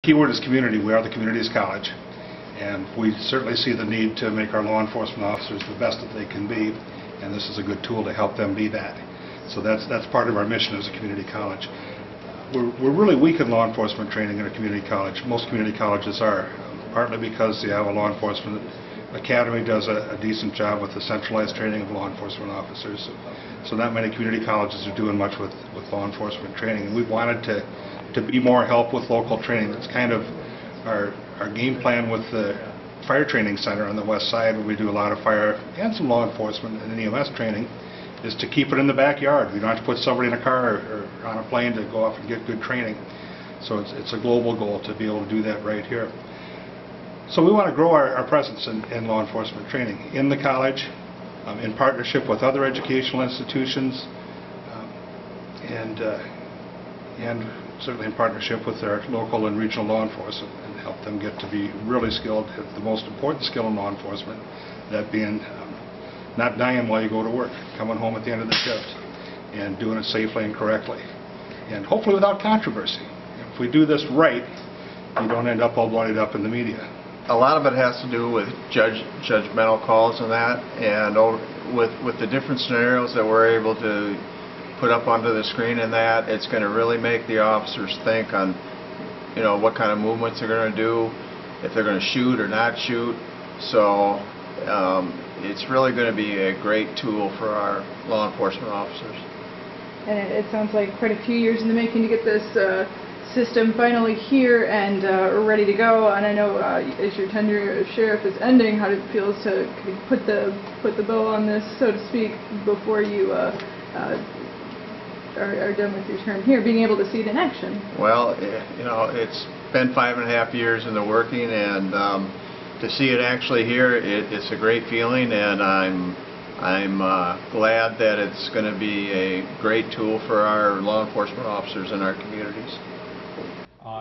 Keyword is community. We are the community's college, and we certainly see the need to make our law enforcement officers the best that they can be, and this is a good tool to help them be that. So that's part of our mission as a community college. We're really weak in law enforcement training in a community college. Most community colleges are, partly because they have a law enforcement academy does a decent job with the centralized training of law enforcement officers. So not many community colleges are doing much with law enforcement training, and we wanted to be more help with local training. That's kind of our game plan with the fire training center on the west side, where we do a lot of fire and some law enforcement and EMS training, is to keep it in the backyard. We don't have to put somebody in a car or on a plane to go off and get good training. So it's a global goal to be able to do that right here. So we want to grow our presence in law enforcement training in the college, in partnership with other educational institutions, and certainly in partnership with our local and regional law enforcement, and help them get to be really skilled at the most important skill in law enforcement, that being not dying while you go to work, coming home at the end of the shift, and doing it safely and correctly, and hopefully without controversy. If we do this right, you don't end up all bloodied up in the media. A lot of it has to do with judgmental calls and that, and with the different scenarios that we're able to put up onto the screen and that, it's going to really make the officers think on, what kind of movements they're going to do, if they're going to shoot or not shoot. So it's really going to be a great tool for our law enforcement officers. And it sounds like quite a few years in the making to get this system finally here and ready to go. And I know as your tenure as sheriff is ending, how it feels to put the bow on this, so to speak, before you are done with your term here, being able to see it in action. Well, it's been 5.5 years in the working, and to see it actually here, it's a great feeling, and I'm glad that it's going to be a great tool for our law enforcement officers in our communities.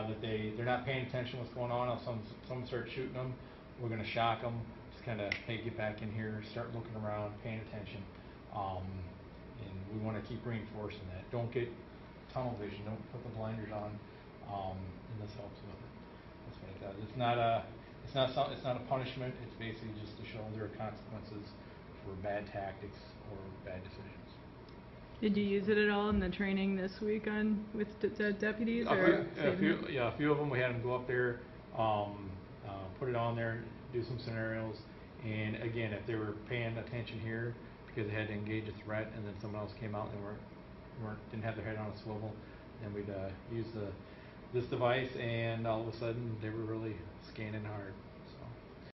That they're not paying attention to what's going on. If someone starts shooting them, we're going to shock them. Just kind of, hey, get back in here, start looking around, paying attention. And we want to keep reinforcing that. Don't get tunnel vision. Don't put the blinders on. And this helps with it. That's what it does. It's not a punishment. It's basically just to show there are consequences for bad tactics or bad decisions. Did you use it at all in the training this week with deputies? A few of them. We had them go up there, put it on there, do some scenarios, and again, if they were paying attention here because they had to engage a threat, and then someone else came out and didn't have their head on a swivel, then we'd use this device, and all of a sudden they were really scanning hard.